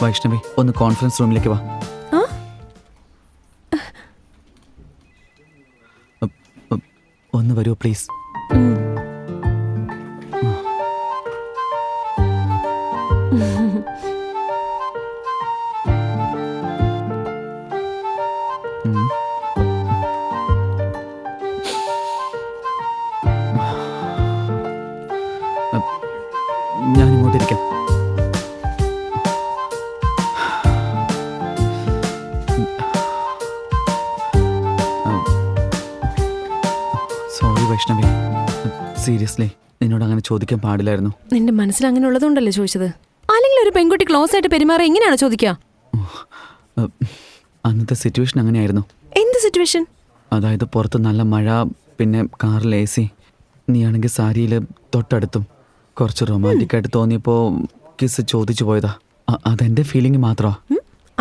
വൈഷ്ണവി ഒന്ന് കോൺഫറൻസ് റൂമിലേക്ക് വാ. ഒന്ന് വരൂ പ്ലീസ്. ഞാൻ ഇങ്ങോട്ടിരിക്കാം. സോറി വൈഷ്ണവി, സീരിയസ്ലി നിന്നോട് അങ്ങനെ ചോദിക്കാൻ പാടില്ലായിരുന്നു. നിന്റെ മനസ്സിൽ അങ്ങനെ ഉള്ളതുകൊണ്ടല്ലേ ചോദിച്ചത്? അല്ലെങ്കിൽ ഒരു പെൺകുട്ടി ക്ലോസ് ആയിട്ട് പെരുമാറാൻ എങ്ങനെയാണ് ചോദിക്കുക? അന്നത്തെ സിറ്റുവേഷൻ അങ്ങനെയായിരുന്നു. എന്ത് സിറ്റുവേഷൻ? അതായത് പുറത്ത് നല്ല മഴ, പിന്നെ കാറിൽ AC, നീയാണെങ്കിൽ സാരിയിൽ തൊട്ടടുത്തും. കുറച്ച് റൊമാൻറ്റിക് ആയിട്ട് തോന്നിയപ്പോൾ കിസ് ചോദിച്ചു പോയതാ. അതെന്റെ ഫീലിംഗ് മാത്രമാ.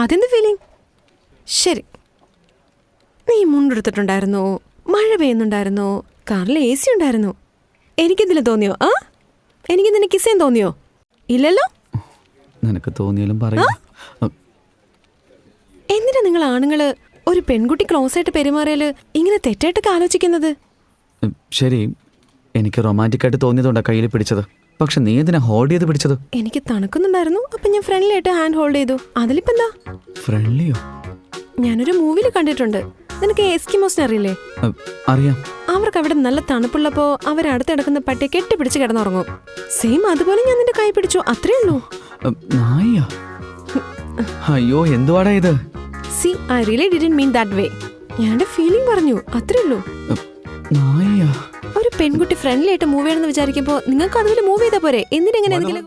അതെന്ത് ഫീലിംഗ്? ശരി, നീ മുണ്ടെടുത്തിട്ടുണ്ടായിരുന്നോ? മഴ പെയ്യുന്നുണ്ടായിരുന്നോ? കാറിൽ AC ഉണ്ടായിരുന്നു. എനിക്കെന്തിലും തോന്നിയോ? എനിക്ക് നിന്നെ കിസ് ചെയ്യാൻ തോന്നിയോ? ഇല്ലല്ലോ. നിനക്ക് തോന്നിയാലും പറയും. എന്തിനാ നിങ്ങൾ ആണുങ്ങള് ഒരു പെൺകുട്ടി ക്ലോസ് ആയിട്ട് പെരുമാറിയാല് ഇങ്ങനെ തെറ്റായിട്ടൊക്കെ ആലോചിക്കുന്നത്? ശരി, എനിക്ക് റൊമാൻറ്റിക് ആയിട്ട് തോന്നിയതുകൊണ്ടാ കയ്യിൽ പിടിച്ചത്. പക്ഷെ നീ എന്തിനാ ഹോൾഡ് ചെയ്ത് പിടിച്ചത്? എനിക്ക് തണുക്കുന്നുണ്ടായിരുന്നു, അപ്പൊ ഞാൻ ഫ്രണ്ട്ലി ആയിട്ട് ഹാൻഡ് ഹോൾഡ് ചെയ്തു. അതിലിപ്പെന്താ? ഫ്രണ്ട്ലിയോ? ഞാനൊരു മൂവിയിൽ കണ്ടിട്ടുണ്ട്. നിനക്ക് എസ്കിമോസിനെ അറിയില്ലേ? അറിയാം. അവർക്ക് അവിടെ നല്ല തണുപ്പുള്ളപ്പോ അവരടുത്തെടുക്കുന്ന പട്ടിയെ കെട്ടിപ്പിടിച്ച് കിടന്നുറങ്ങും. സെയിം അതുപോലെ ഞാൻ നിന്റെ കൈ പിടിച്ചു, അത്രേ ഉള്ളൂ. നായ? അയ്യോ, എന്തുവാടാ ഇത്? See, I really didn't mean that way. ഞാൻ ഫീലിംഗ് പറഞ്ഞു, അത്രേ ഉള്ളൂ. നായ? ഒരു പെൺകുട്ടി ഫ്രണ്ട്ലി ആയിട്ട് മൂവ് ചെയ്യണമെന്ന് വിചാരിക്കുമ്പോ നിങ്ങൾക്ക് അതുപോലെ മൂവ് ചെയ്താ പോരെ? എന്തിനെങ്ങനെ എന്തെങ്കിലും